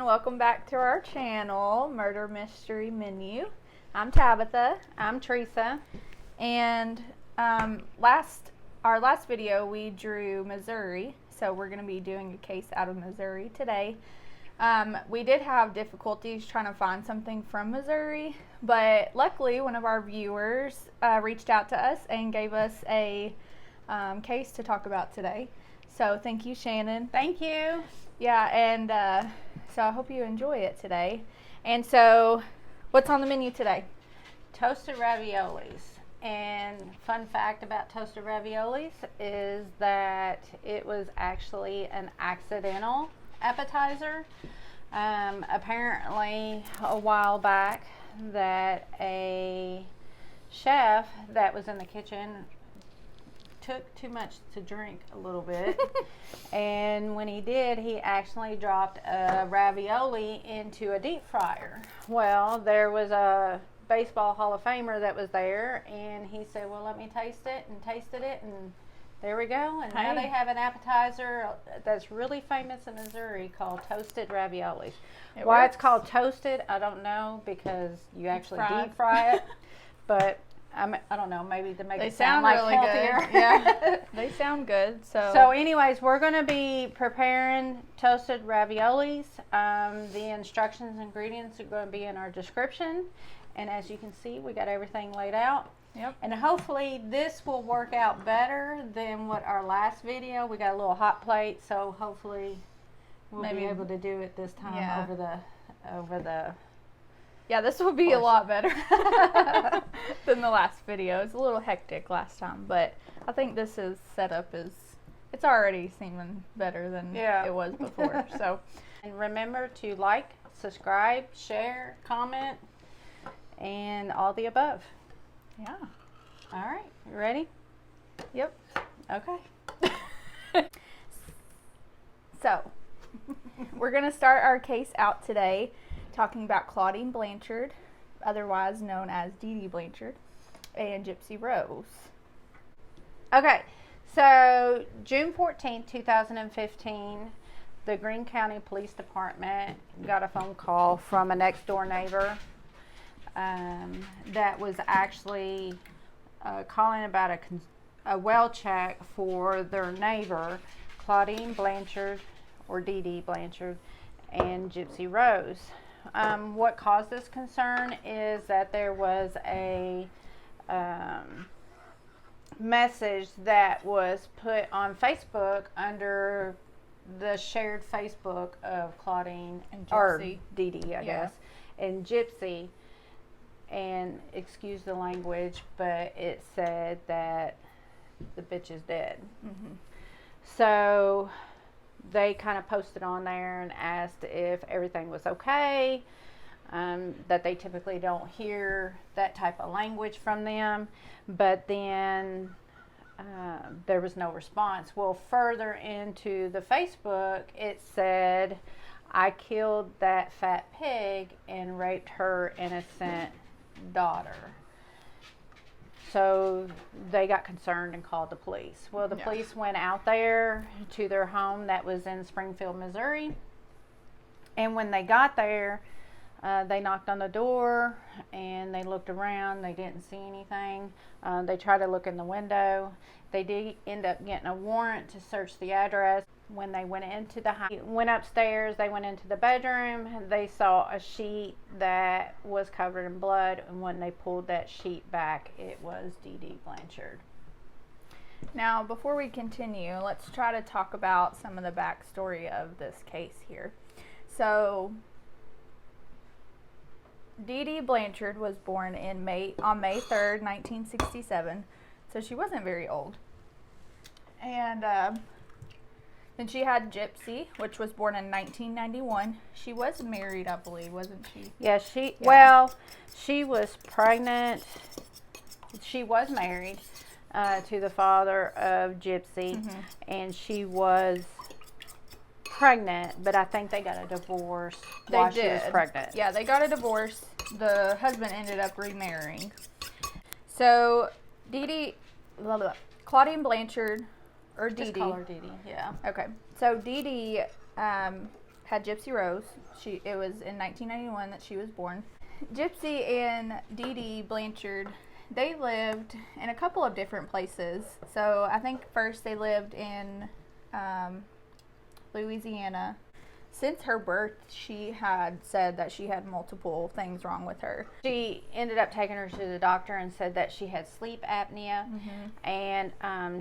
welcome back to our channel, Murder Mystery Menu. I'm Tabitha. I'm Teresa. And our last video we drew Missouri, so we're going to be doing a case out of Missouri today. We did have difficulties trying to find something from Missouri, but luckily one of our viewers reached out to us and gave us a case to talk about today. So thank you, Shannon. Thank you. Yeah, and so I hope you enjoy it today. And so, what's on the menu today? Toasted raviolis. And fun fact about toasted raviolis is that it was actually an accidental appetizer. Apparently, a while back, that a chef that was in the kitchen took too much to drink a little bit, and when he did, he actually dropped a ravioli into a deep fryer. Well, there was a baseball Hall of Famer that was there, and he said, well, let me taste it, and tasted it, and there we go. And now they have an appetizer that's really famous in Missouri called toasted raviolis. Why it's called toasted, I don't know, because you actually deep fry it, but I don't know, maybe to make it sound like really healthier. Good. Yeah, they sound good. So anyways, we're going to be preparing toasted raviolis. The instructions and ingredients are going to be in our description. And as you can see, we got everything laid out. Yep. And hopefully this will work out better than what our last video. We got a little hot plate, so hopefully we'll be able to do it this time over the Yeah, this will be a lot better than the last video. It's a little hectic last time, but I think this is set up as, it's already seeming better than it was before. So, and remember to like, subscribe, share, comment, and all the above. Yeah. All right, you ready? Yep. Okay. So, we're going to start our case out today talking about Claudine Blanchard, otherwise known as Dee Dee Blanchard, and Gypsy Rose. Okay, so June 14th, 2015, the Greene County Police Department got a phone call from a next door neighbor that was actually calling about a well check for their neighbor, Claudine Blanchard, or Dee Dee Blanchard, and Gypsy Rose. What caused this concern is that there was a message that was put on Facebook under the shared Facebook of Claudine and Gypsy. Or Dee Dee, I guess, and Gypsy. And excuse the language, but it said that the bitch is dead. Mm-hmm. So they kind of posted on there and asked if everything was okay, that they typically don't hear that type of language from them, but then there was no response. Well, further into the Facebook, it said, I killed that fat pig and raped her innocent daughter. So they got concerned and called the police. Well, the police went out there to their home that was in Springfield, Missouri. And when they got there, they knocked on the door and they looked around. They didn't see anything. They tried to look in the window. They did end up getting a warrant to search the address. When they went into went upstairs, they went into the bedroom. They saw a sheet that was covered in blood, and when they pulled that sheet back, it was Dee Dee Blanchard. Now, before we continue, let's try to talk about some of the backstory of this case here. So, Dee Dee Blanchard was born on May 3rd, 1967, so she wasn't very old. And then she had Gypsy, which was born in 1991. She was married, I believe, wasn't she? Yeah, well, she was pregnant. She was married to the father of Gypsy, and she was pregnant, but I think they got a divorce while she was pregnant. Yeah, they got a divorce. The husband ended up remarrying. So, Claudine Blanchard, or Dee Dee. Just call her Dee Dee, yeah. Okay. So Dee Dee had Gypsy Rose. It was in 1991 that she was born. Gypsy and Dee Dee Blanchard, they lived in a couple of different places. So I think first they lived in Louisiana. Since her birth, she had said that she had multiple things wrong with her. She ended up taking her to the doctor and said that she had sleep apnea. And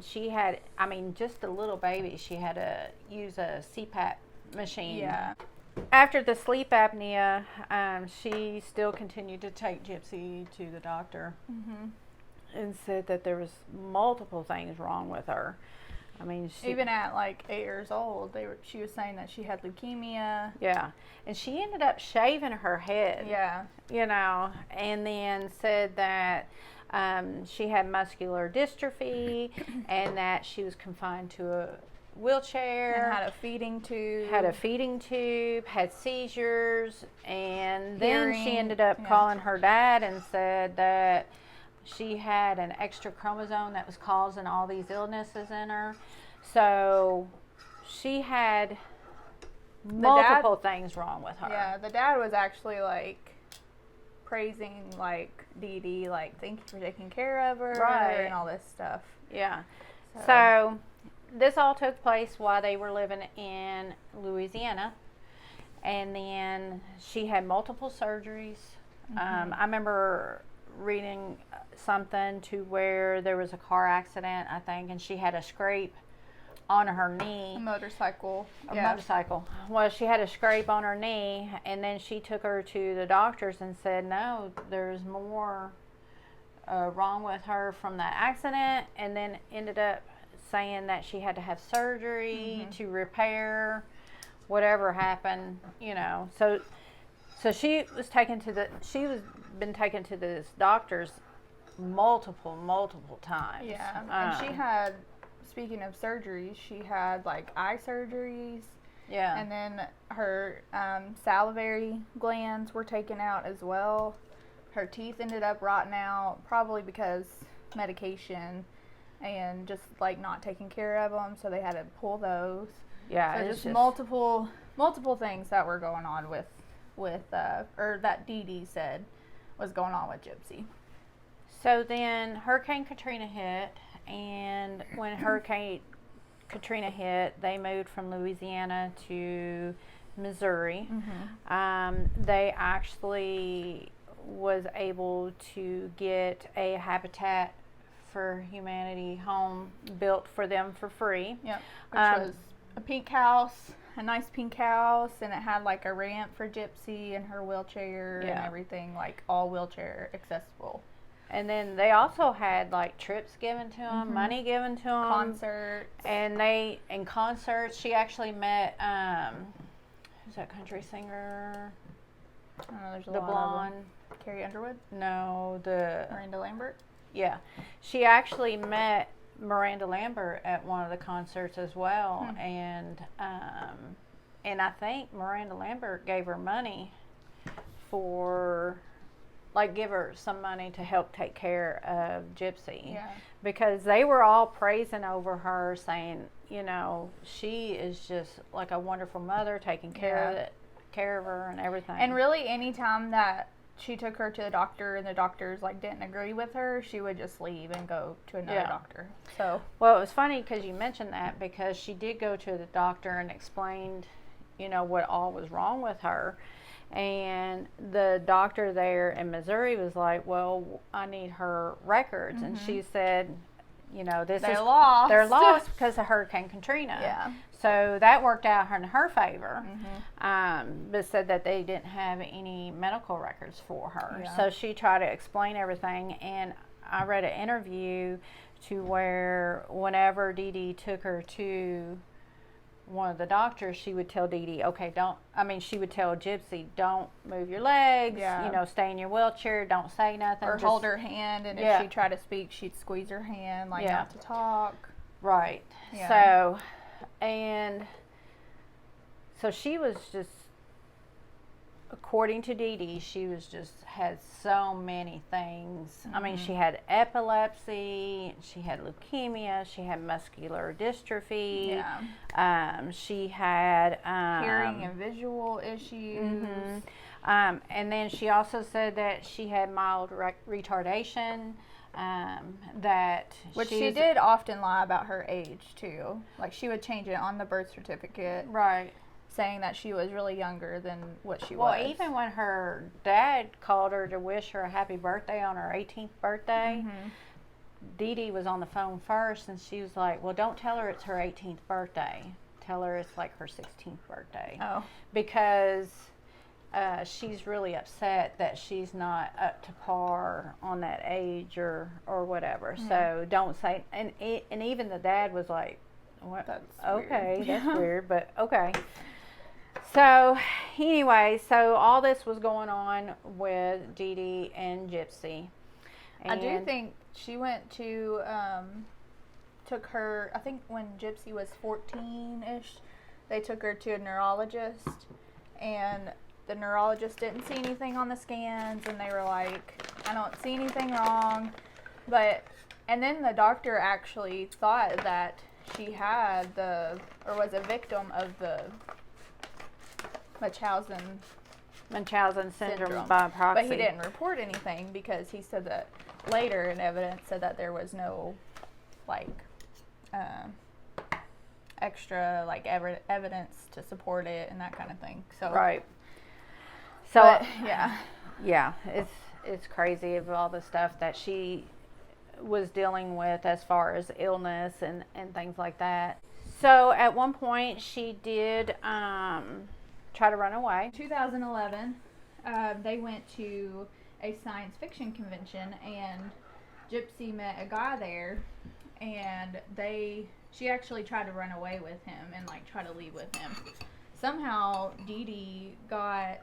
she had, I mean, just a little baby, she had to use a CPAP machine. Yeah. After the sleep apnea, she still continued to take Gypsy to the doctor and said that there was multiple things wrong with her. I mean, even at like 8 years old, she was saying that she had leukemia. Yeah, and she ended up shaving her head. Yeah, you know, and then said that she had muscular dystrophy and that she was confined to a wheelchair. And had a feeding tube. Had seizures, and Hearing, then she ended up calling her dad and said that she had an extra chromosome that was causing all these illnesses in her. So she had multiple things wrong with her. Yeah, the dad was actually like praising like Dee Dee, like thank you for taking care of her, and all this stuff. Yeah. So this all took place while they were living in Louisiana, and then she had multiple surgeries. I remember reading something to where there was a car accident, I think, and she had a scrape on her knee. A motorcycle. Well, she had a scrape on her knee, and then she took her to the doctors and said, no, there's more wrong with her from that accident, and then ended up saying that she had to have surgery to repair whatever happened, you know. So she was been taken to this doctor's multiple times. Yeah, and she had, speaking of surgeries, she had like eye surgeries. Yeah. And then her salivary glands were taken out as well. Her teeth ended up rotting out, probably because medication and just like not taking care of them, so they had to pull those. Yeah, so just multiple things that were going on with or that Dee Dee said was going on with Gypsy. So then Hurricane Katrina hit, and when Hurricane Katrina hit, they moved from Louisiana to Missouri. They actually was able to get a Habitat for Humanity home built for them for free. Yep, which was a pink house, a nice pink house, and it had like a ramp for Gypsy and her wheelchair and everything, like all wheelchair accessible. And then they also had like trips given to them, money given to them, concerts, and concerts. She actually met who's that country singer? I don't know. There's a the lot blonde. of them. Carrie Underwood. No, the Miranda Lambert. Yeah, she actually met Miranda Lambert at one of the concerts as well, and I think Miranda Lambert gave her money for, like, give her some money to help take care of Gypsy, because they were all praising over her, saying, you know, she is just like a wonderful mother, taking care of her and everything. And really, anytime that she took her to the doctor and the doctors like didn't agree with her, she would just leave and go to another doctor. So, well, it was funny because you mentioned that, because she did go to the doctor and explained, you know, what all was wrong with her. And the doctor there in Missouri was like, well, I need her records. And she said, you know, they're lost because of Hurricane Katrina. Yeah. So that worked out in her favor, but said that they didn't have any medical records for her. Yeah. So she tried to explain everything, and I read an interview to where whenever Dee Dee took her to one of the doctors, she would tell Dee Dee, okay, she would tell Gypsy, don't move your legs, you know, stay in your wheelchair, don't say nothing. Or hold her hand, and if she tried to speak, she'd squeeze her hand, like not to talk. Right. Yeah. So she was just according to Dee Dee, she was just had so many things. I mean, she had epilepsy, she had leukemia, she had muscular dystrophy. Yeah. She had Hearing and visual issues. And then she also said that she had mild retardation. Which she did often lie about her age too. Like she would change it on the birth certificate. Right. Saying that she was really younger than what she was. was. Well, even when her dad called her to wish her a happy birthday on her 18th birthday, Dee Dee was on the phone first, and she was like, well, don't tell her it's her 18th birthday. Tell her it's like her 16th birthday. Oh. Because she's really upset that she's not up to par on that age or whatever. So don't say, and even the dad was like, what? That's okay, weird. That's weird, but okay. So, anyway, so all this was going on with Dee Dee and Gypsy. And I do think she went to, took her, I think when Gypsy was 14-ish, they took her to a neurologist, and the neurologist didn't see anything on the scans, and they were like, I don't see anything wrong, and then the doctor actually thought that she had was a victim of the Munchausen Syndrome by proxy. But he didn't report anything because he said that later in evidence said that there was no extra evidence to support it and that kind of thing. So right. So yeah, it's crazy of all the stuff that she was dealing with as far as illness and things like that. So at one point she did try to run away. 2011, they went to a science fiction convention, and Gypsy met a guy there, and she actually tried to run away with him and try to leave with him. Somehow Dee Dee got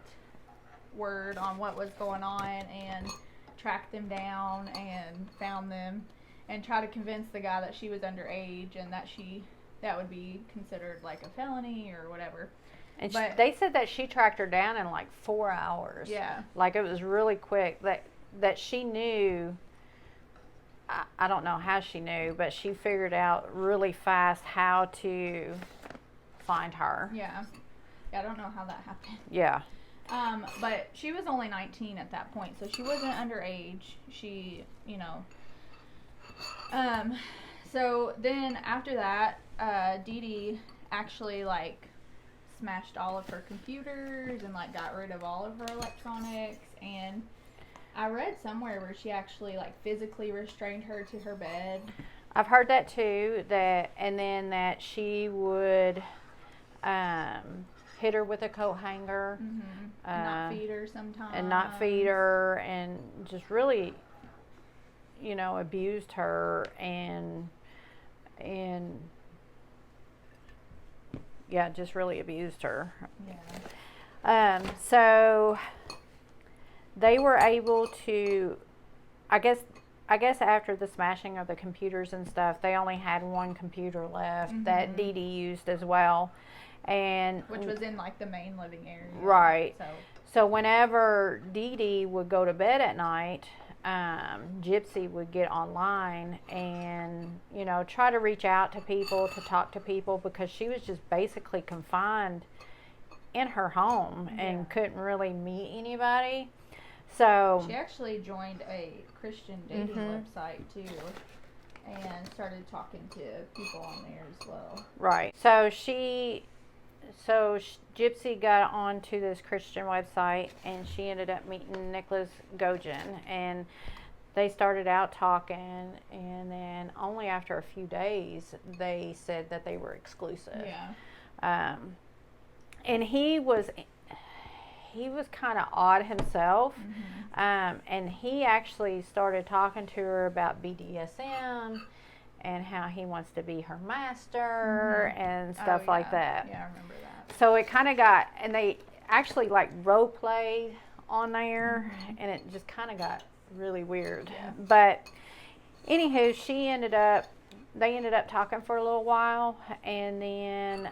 word on what was going on and tracked them down and found them and tried to convince the guy that she was underage and that would be considered a felony or whatever. And they said that she tracked her down in 4 hours. Yeah. It was really quick. That she knew, I don't know how she knew, but she figured out really fast how to find her. Yeah. I don't know how that happened. Yeah. But she was only 19 at that point, so she wasn't underage. She, so then after that, Dee Dee actually smashed all of her computers and got rid of all of her electronics, and I read somewhere where she actually physically restrained her to her bed. I've heard that too, and then that she would hit her with a coat hanger, and not feed her sometimes, and just really abused her and yeah, just really abused her. Yeah. So they were able to, I guess after the smashing of the computers and stuff, they only had one computer left that Dee Dee used as well, and which was in the main living area. Right. So whenever Dee Dee would go to bed at night, Gypsy would get online and try to reach out to people, to talk to people, because she was just basically confined in her home and couldn't really meet anybody. So she actually joined a Christian dating website too, and started talking to people on there as well. Right. So Gypsy got onto this Christian website, and she ended up meeting Nicholas Gogin, and they started out talking, and then only after a few days they said that they were exclusive. Yeah. And he was kind of odd himself, and he actually started talking to her about BDSM and how he wants to be her master and stuff like that. Yeah, I remember that. So it kind of got, and they actually role played on there, and it just kind of got really weird. Yeah. But anywho, they ended up talking for a little while, and then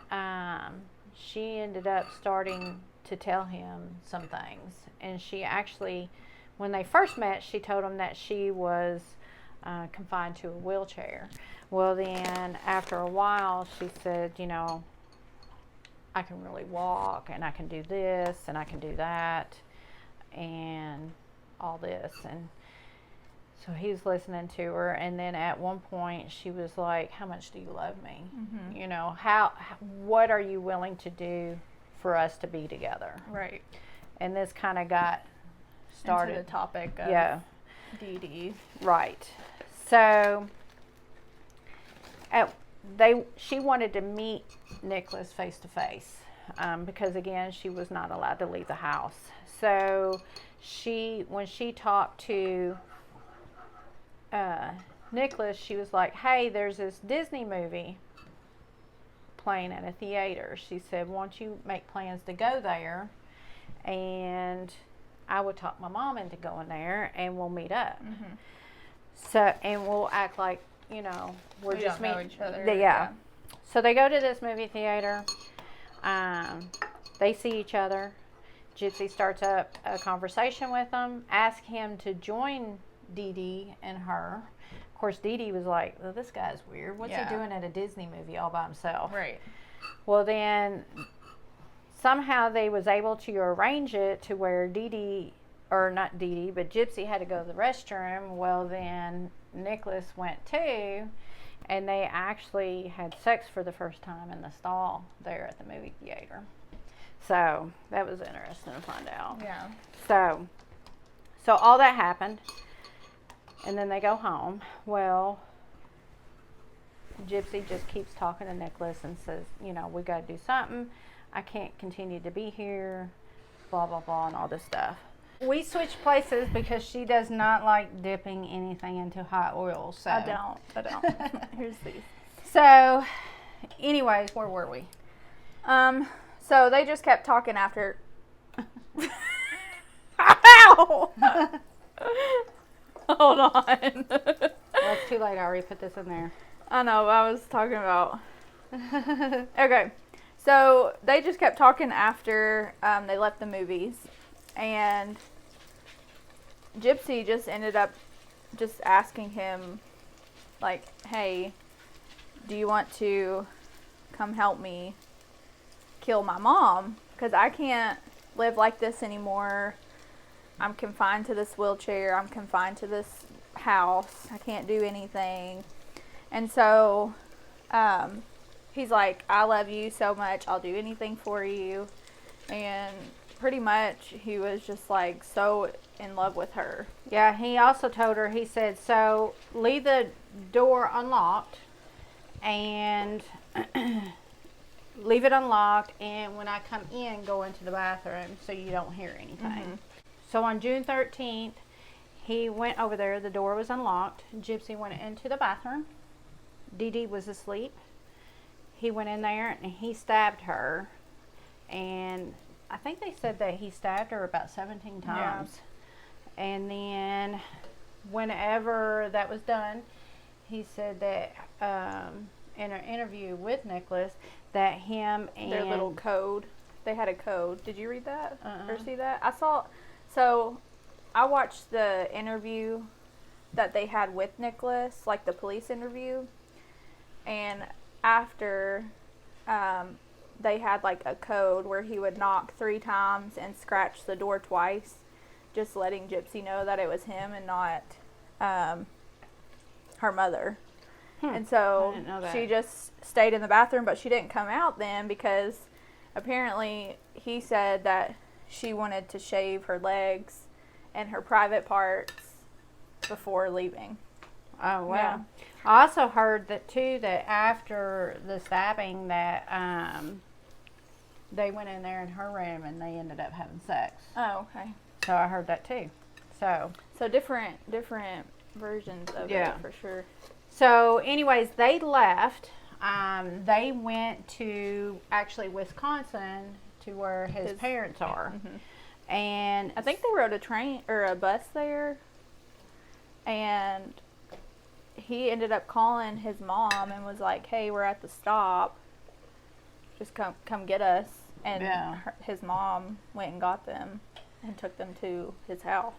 she ended up starting to tell him some things. And she actually, when they first met, she told him that she was confined to a wheelchair. Well, then after a while, she said, you know, I can really walk, and I can do this, and I can do that, and all this. And so he was listening to her, and then at one point she was like, how much do you love me? Mm-hmm. You know, what are you willing to do for us to be together? Right. And this kind of got started. Into the topic of Dee Dee. Right. So she wanted to meet Nicholas face to face because, again, she was not allowed to leave the house. So when she talked to Nicholas, she was like, hey, there's this Disney movie playing at a theater. She said, won't you make plans to go there? And I would talk my mom into going there, and we'll meet up. Mm-hmm. So, and we'll act like, you know, we just don't know each other. Yeah. So they go to this movie theater. They see each other. Gypsy starts up a conversation with them, asks him to join Dee Dee and her. Of course, Dee Dee was like, well, this guy's weird. What's he doing at a Disney movie all by himself? Right. Well, then somehow they was able to arrange it to where Dee Dee, or not Dee Dee, but Gypsy had to go to the restroom. Well, then Nicholas went too, and they actually had sex for the first time in the stall there at the movie theater. So that was interesting to find out. Yeah. So all that happened, and then they go home. Well, Gypsy just keeps talking to Nicholas and says, you know, we got to do something. I can't continue to be here, blah, blah, blah, and all this stuff. We switched places because she does not like dipping anything into hot oil. So I don't. Here's these. So, anyways, where were we? So they just kept talking after. Ow! Hold on. Well, it's too late. I already put this in there. I know, but I was talking about. Okay. So they just kept talking after they left the movies, and Gypsy just ended up just asking him, like, hey, do you want to come help me kill my mom? Because I can't live like this anymore. I'm confined to this wheelchair. I'm confined to this house. I can't do anything. And so he's like, I love you so much. I'll do anything for you. And pretty much he was just like so in love with her. Yeah, he also told her, he said, so leave the door unlocked and leave it unlocked, and when I come in, go into the bathroom so you don't hear anything. Mm-hmm. So on June 13th, he went over there. The door was unlocked. Gypsy went into the bathroom. Dee Dee was asleep. He went in there and he stabbed her. And I think they said that he stabbed her about 17 times. Yeah. And then whenever that was done, he said that in an interview with Nicholas that him and their little code, they had a code. Did you read that or see that? So I watched the interview that they had with Nicholas, like the police interview, and after they had like a code where he would knock 3 times and scratch the door twice, just letting Gypsy know that it was him and not her mother. And so she just stayed in the bathroom, but she didn't come out then because apparently he said that she wanted to shave her legs and her private parts before leaving. Oh, wow. Yeah. I also heard that, too, that after the stabbing that they went in there in her room and they ended up having sex. Oh, okay. So I heard that, too. So different versions of it, for sure. So, anyways, they left. They went to, actually, Wisconsin to where his parents are. Mm-hmm. And I think they rode a train or a bus there. And he ended up calling his mom and was like, hey, we're at the stop. Just come get us. And Yeah. his mom went and got them and took them to his house.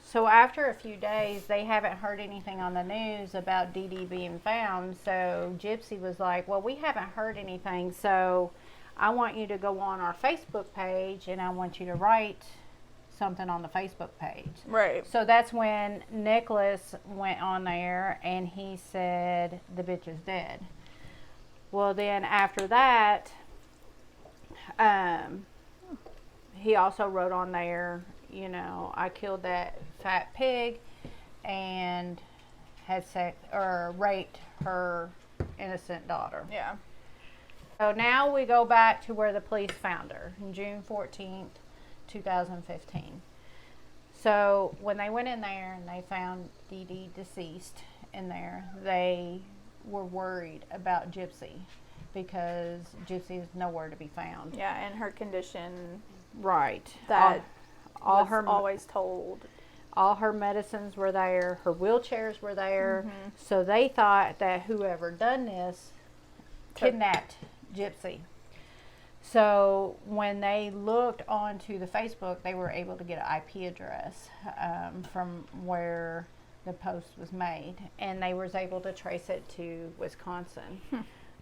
So after a few days, they haven't heard anything on the news about Dee Dee being found. So Gypsy was like, well, we haven't heard anything, so I want you to go on our Facebook page and I want you to write something on the Facebook page. Right. So that's when Nicholas went on there and he said, the bitch is dead. Well, then after that, he also wrote on there, you know, I killed that fat pig and had sex or raped her innocent daughter. Yeah. So now we go back to where the police found her, June 14th, 2015. So when they went in there and they found Dee Dee deceased in there, they were worried about Gypsy because Gypsy is nowhere to be found. Yeah, and her condition Right. that all was her always told. all her medicines were there, her wheelchairs were there. Mhm. So they thought that whoever done this kidnapped Gypsy. So when they looked onto the Facebook, they were able to get an IP address from where the post was made, and they was able to trace it to Wisconsin.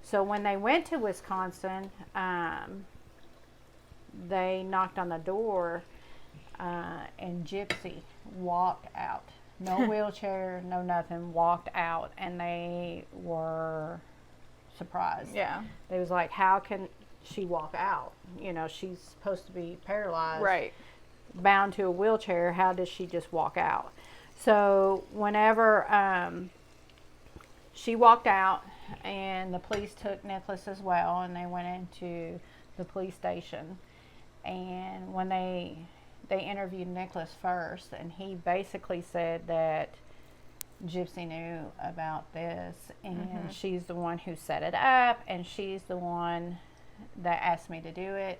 So when they went to Wisconsin, they knocked on the door, and Gypsy walked out. No wheelchair, no nothing, walked out, and they were surprised. Yeah. They was like, how can she walk out? You know, she's supposed to be paralyzed. Right. Bound to a wheelchair. How does she just walk out? So whenever she walked out, and the police took Nicholas as well, and they went into the police station. And when they interviewed Nicholas first, and he basically said that Gypsy knew about this, and she's the one who set it up, and she's the one that asked me to do it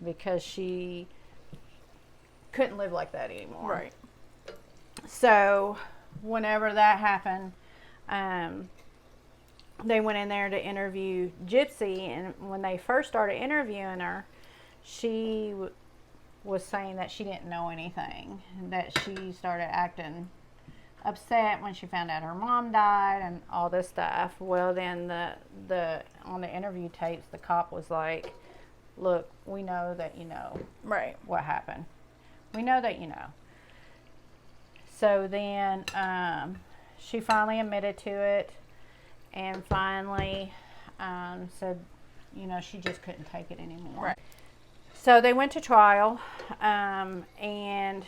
because she couldn't live like that anymore. Right. So whenever that happened, they went in there to interview Gypsy, and when they first started interviewing her, she was saying that she didn't know anything, that she started acting upset when she found out her mom died and all this stuff. Well, then the on the interview tapes, the cop was like, look, we know that you know Right. what happened. We know that you know. So then she finally admitted to it, and finally said, you know, she just couldn't take it anymore. Right. So they went to trial, and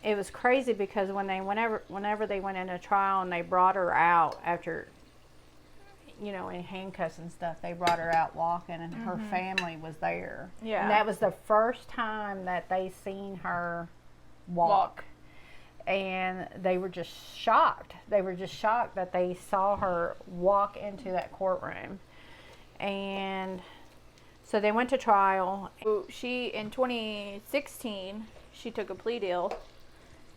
it was crazy because whenever they went into trial and they brought her out after, you know, in handcuffs and stuff, they brought her out walking, and her family was there. Yeah. And that was the first time that they seen her walk. And they were just shocked. They were just shocked that they saw her walk into that courtroom. And so they went to trial. She, in 2016, she took a plea deal,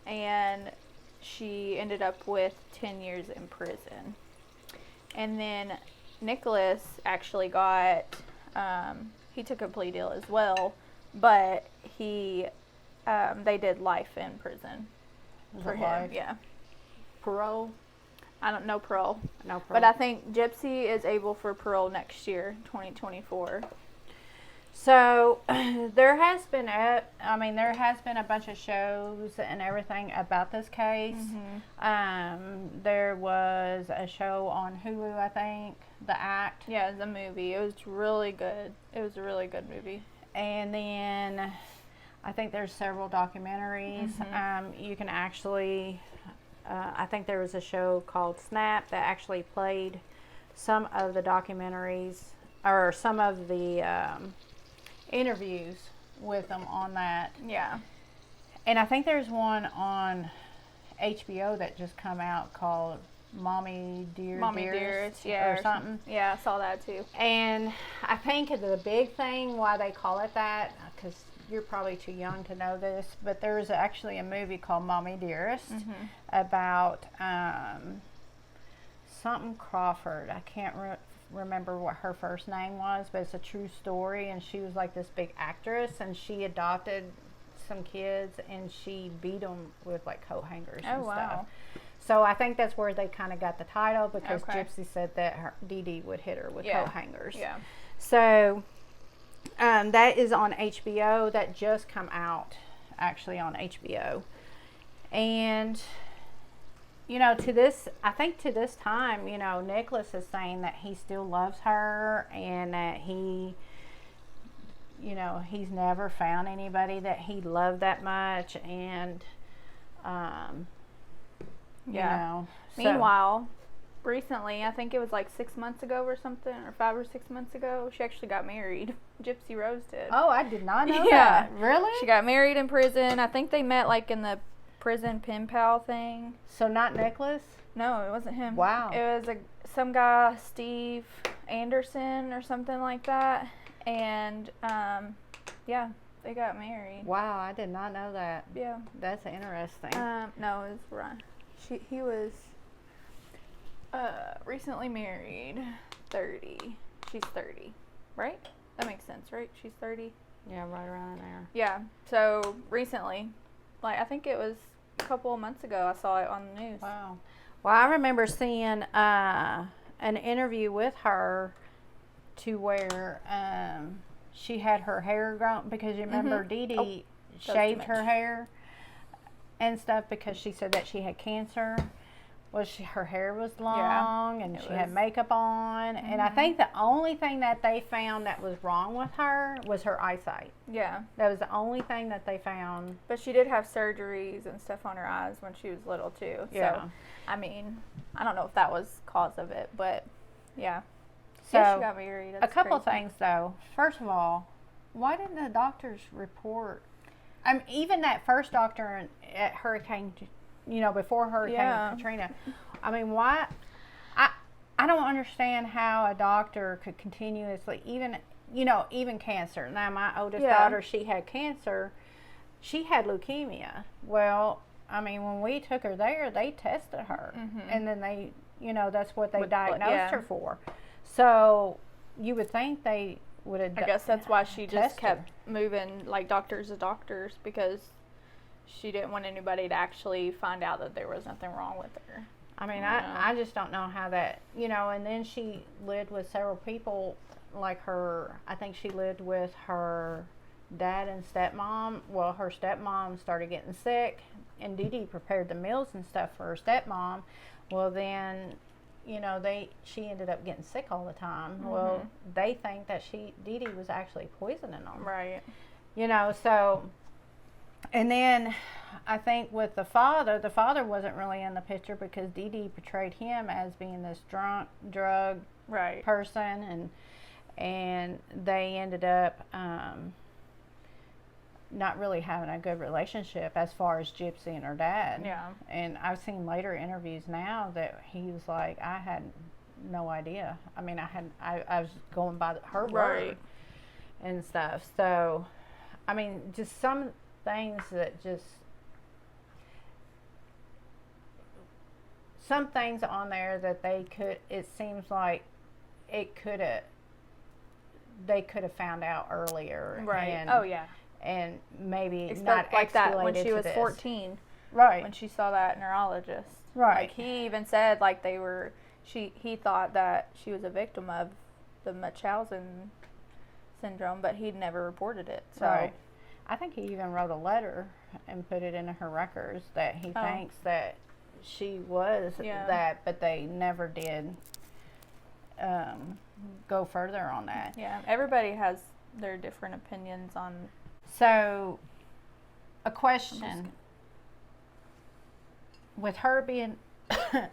and she ended up with 10 years in prison. And then Nicholas actually got, he took a plea deal as well, but they did life in prison for him. Life? Yeah. Parole? I don't know parole. No parole. But I think Gypsy is able for parole next year, 2024. So there has been a bunch of shows and everything about this case. There was a show on Hulu, I think, The Act. Yeah, the movie. It was really good. It was a really good movie. And then I think there's several documentaries. You can actually, I think there was a show called Snap that actually played some of the documentaries or some of the interviews with them on that. Yeah. And I think there's one on HBO that just come out called Mommy Dearest, yeah, or something. Yeah, I saw that too. And I think the big thing why they call it that, because you're probably too young to know this, but there's actually a movie called Mommy Dearest about something Crawford. I can't remember what her first name was, but it's a true story. And she was like this big actress, and she adopted some kids, and she beat them with like coat hangers and stuff. So I think that's where they kind of got the title, because Gypsy said that Dee Dee would hit her with coat hangers. Yeah. So that is on HBO. That just come out actually on HBO. And I think to this time, Nicholas is saying that he still loves her, and that he's never found anybody that he loved that much. And Meanwhile, recently, I think it was like 6 months ago or something, or 5 or 6 months ago, she actually got married. Gypsy Rose did. Oh, I did not know that. Really? She got married in prison. I think they met like in the prison pen pal thing. So not Nicholas? No, it wasn't him. Wow. It was some guy, Steve Anderson or something like that. And they got married. Wow, I did not know that. Yeah. That's interesting. No, it was Ryan. He was recently married. 30. She's 30, right? That makes sense, right? She's 30. Yeah, right around there. Yeah. So recently, like I think it was a couple of months ago, I saw it on the news. Wow. Well, I remember seeing an interview with her to where she had her hair grown, because you remember Dee Dee shaved her hair and stuff because she said that she had cancer. Well, her hair was long, and she had makeup on. And I think the only thing that they found that was wrong with her was her eyesight. Yeah. That was the only thing that they found. But she did have surgeries and stuff on her eyes when she was little, too. Yeah. So, I mean, I don't know if that was cause of it, but, yeah. So, she got married. That's a couple crazy. things, though. First of all, why didn't the doctors report? Even that first doctor at Hurricane, before Hurricane Katrina. I mean, why? I don't understand how a doctor could continuously, even cancer. Now, my oldest daughter, she had cancer. She had leukemia. Well, I mean, when we took her there, they tested her. And then they, that's what they diagnosed her for. So, you would think they would have. I guess that's why she just kept moving like doctors to doctors, because she didn't want anybody to actually find out that there was nothing wrong with her. I mean, I just don't know how that, and then she lived with several people, like I think she lived with her dad and stepmom. Well, her stepmom started getting sick, and Dee Dee prepared the meals and stuff for her stepmom. Well, then, she ended up getting sick all the time. Well, they think that Dee Dee was actually poisoning them. Right. So, and then I think with the father wasn't really in the picture, because Dee Dee portrayed him as being this drunk, drug person, and they ended up not really having a good relationship as far as Gypsy and her dad. Yeah. And I've seen later interviews now that he was like, I had no idea. I mean, I was going by her word and stuff. So, I mean, just some things that some things on there that it seems like they could have found out earlier. Right. And maybe not like that when she was 14. Right. When she saw that neurologist. Right. Like he even said like he thought that she was a victim of the Munchausen Syndrome, but he'd never reported it. So right. I think he even wrote a letter and put it in her records that he thinks that she was that, but they never did go further on that. Yeah, everybody has their different opinions on. So, a question. With her being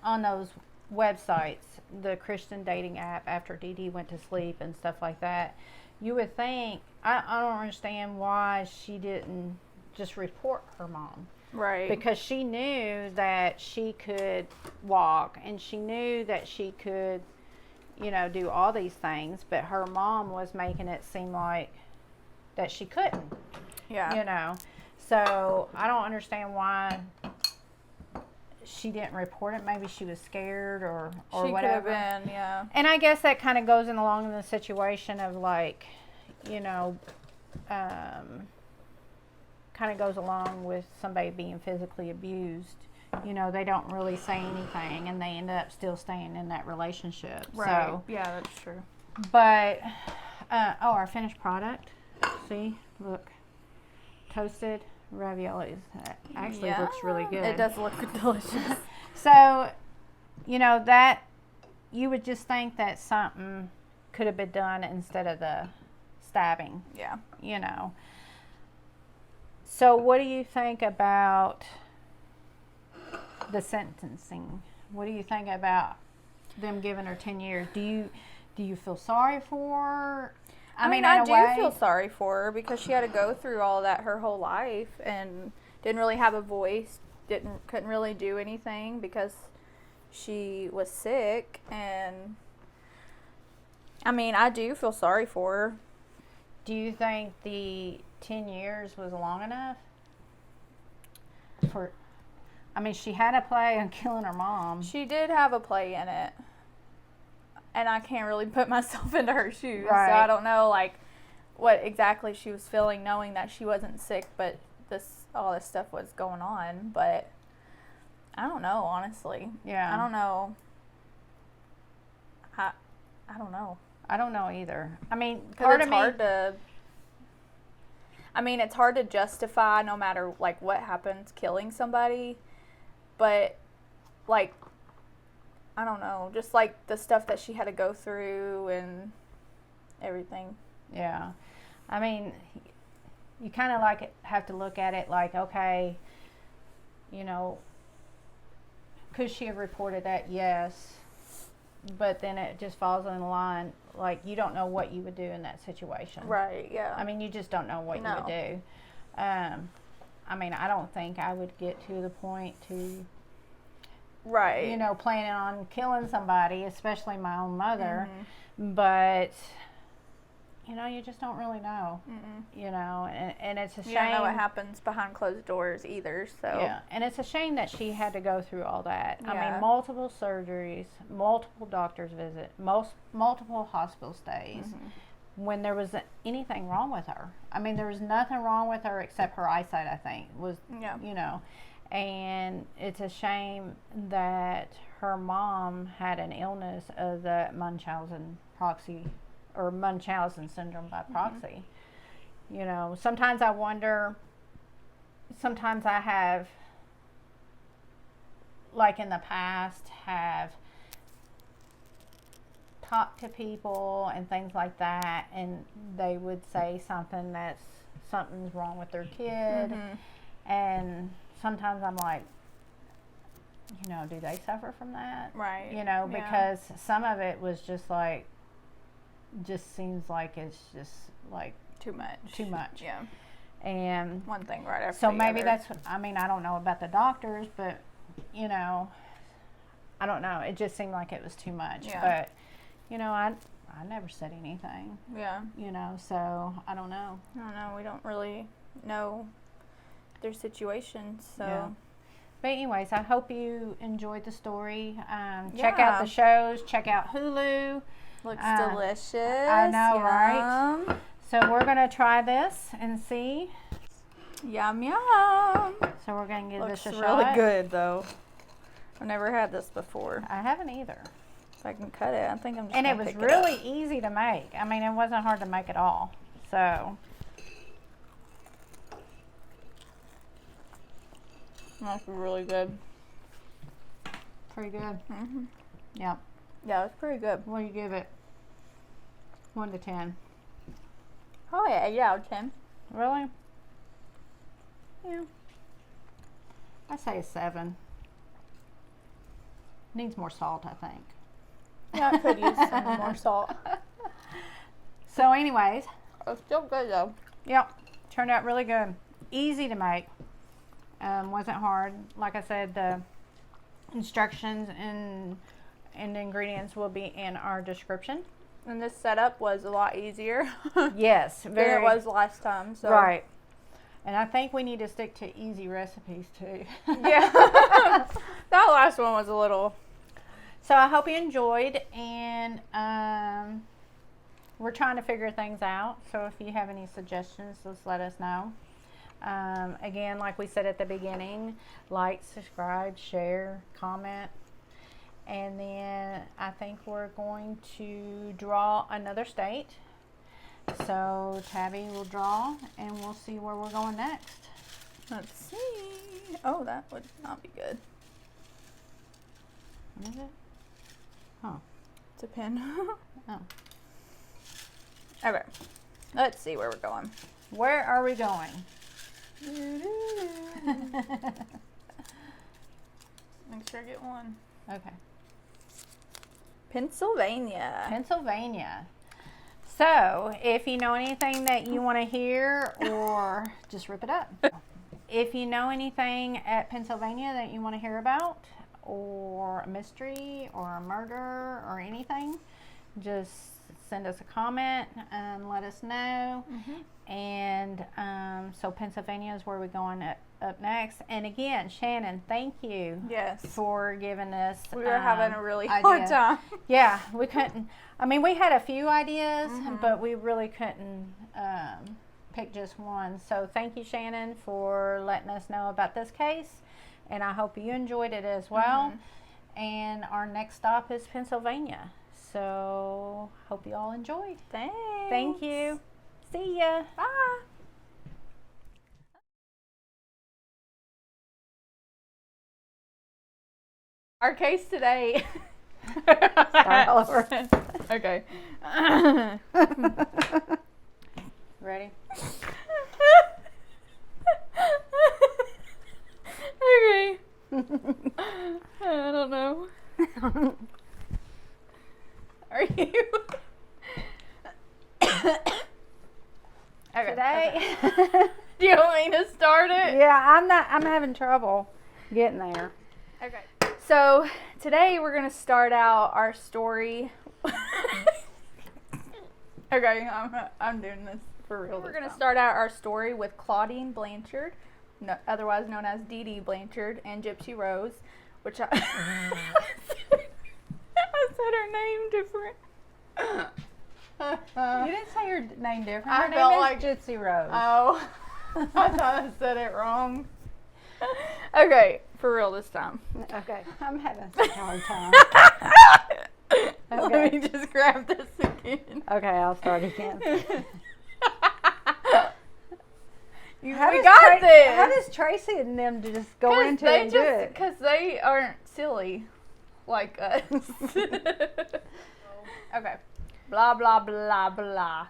on those websites, the Christian dating app, after Dee Dee went to sleep and stuff like that, you would think, I don't understand why she didn't just report her mom. Right. Because she knew that she could walk, and she knew that she could, do all these things, but her mom was making it seem like that she couldn't. Yeah. So I don't understand why she didn't report it. Maybe she was scared or She could have whatever. been, yeah. And I guess that kind of goes along in the situation of like, you know, kind of goes along with somebody being physically abused. You know, they don't really say anything and they end up still staying in that relationship. Right. So, Yeah, that's true. but, our finished product. See, look, toasted raviolis. That actually looks really good. It does look delicious. So, you know, that you would just think that something could have been done instead of the stabbing. Yeah. You know. So, what do you think about the sentencing? What do you think about them giving her 10 years? Do you feel sorry for her? I mean, I do feel sorry for her because she had to go through all that her whole life and didn't really have a voice, couldn't really do anything because she was sick. And I mean, I do feel sorry for her. Do you think the 10 years was long enough? I mean, she had a play on killing her mom. She did have a play in it. And I can't really put myself into her shoes. Right. So I don't know, like, what exactly she was feeling knowing that she wasn't sick, but all this stuff was going on. But I don't know, honestly. Yeah. I don't know. I don't know. I don't know either. I mean, it's hard to justify no matter, like, what happens killing somebody. But, like, I don't know, just like the stuff that she had to go through and everything. Yeah. I mean, you kind of like have to look at it like, okay, you know, could she have reported that? Yes. But then it just falls in the line, like, you don't know what you would do in that situation. Right, yeah. I mean, you just don't know what you would do. I mean, I don't think I would get to the point to... Right. You know, planning on killing somebody, especially my own mother. Mm-hmm. But, you know, you just don't really know. Mm-mm. You know, and it's a shame. You don't know what happens behind closed doors either, so. Yeah, and it's a shame that she had to go through all that. Yeah. I mean, multiple surgeries, multiple doctor's visits, multiple hospital stays, when there was anything wrong with her. I mean, there was nothing wrong with her except her eyesight, I think, you know. And it's a shame that her mom had an illness of the Munchausen Syndrome by proxy. You know, sometimes I wonder, sometimes I have, like in the past, have talked to people and things like that, and they would say something's wrong with their kid, and sometimes I'm like, you know, do they suffer from that? Right. You know, because some of it was just like, just seems like it's just like too much. Yeah. And one thing right after so the maybe other. that's what, I mean, I don't know about the doctors, but, you know, I don't know. It just seemed like it was too much. Yeah. But, you know, I never said anything. Yeah. You know, so I don't know. I don't know. We don't really know their situations, so. Yeah. But anyways, I hope you enjoyed the story. Check out the shows. Check out Hulu. Looks delicious. I know, right? So we're going to try this and see. Yum, yum. So we're going to give this a shot. Looks really good, though. I've never had this before. I haven't either. If I can cut it, I think I'm just And gonna it was pick really it easy to make. I mean, it wasn't hard to make at all. So. That's really good. Pretty good. Mm-hmm. Yep. Yeah, it's pretty good. What do you give it? 1 to 10. Oh, yeah, 8 out of 10. Really? Yeah. I say a 7. Needs more salt, I think. Yeah, I could use some more salt. So anyways. It's still good, though. Yep. Turned out really good. Easy to make. Wasn't hard. Like I said, the instructions and the ingredients will be in our description. And this setup was a lot easier Yes, than it was last time. So. Right. And I think we need to stick to easy recipes too. Yeah. That last one was a little. So I hope you enjoyed, and we're trying to figure things out. So if you have any suggestions, just let us know. Again, like we said at the beginning, like, subscribe, share, comment. And then I think we're going to draw another state. So Tabby will draw, and we'll see where we're going next. Let's see. Oh, that would not be good. What is it? Oh. It's a pin. Oh. Okay. Let's see where we're going. Where are we going? Make sure I get one. Okay. Pennsylvania. Pennsylvania. So, if you know anything that you want to hear, or just rip it up. If you know anything at Pennsylvania that you want to hear about, or a mystery, or a murder, or anything, just send us a comment and let us know. And so Pennsylvania is where we're going up next. And again, Shannon, thank you. Yes. For giving us. We were having a really idea. hard time. Yeah, we couldn't. I mean, we had a few ideas, but we really couldn't pick just one. So thank you, Shannon, for letting us know about this case. And I hope you enjoyed it as well. And our next stop is Pennsylvania. So hope you all enjoyed. Thanks. Thank you. See ya. Bye. Our case today. Start all over. Okay. Ready? Okay. I don't know. Are you? Okay. Today. Do you want me to start it? Yeah, I'm having trouble getting there. Okay. So today we're gonna start out our story. Okay, I'm doing this for real. We're gonna start out our story with Claudine Blanchard, otherwise known as Dee Dee Blanchard, and Gypsy Rose, which I said her name different. You didn't say her name different. I Her felt name like is Gypsy Rose. Oh, I thought I said it wrong. Okay, for real this time. Okay, I'm having such a hard time. Let me just grab this again. Okay, I'll start again. We got this. How does Tracy and them just go into it and do it? Because they aren't silly like us. Okay. Blah, blah, blah, blah.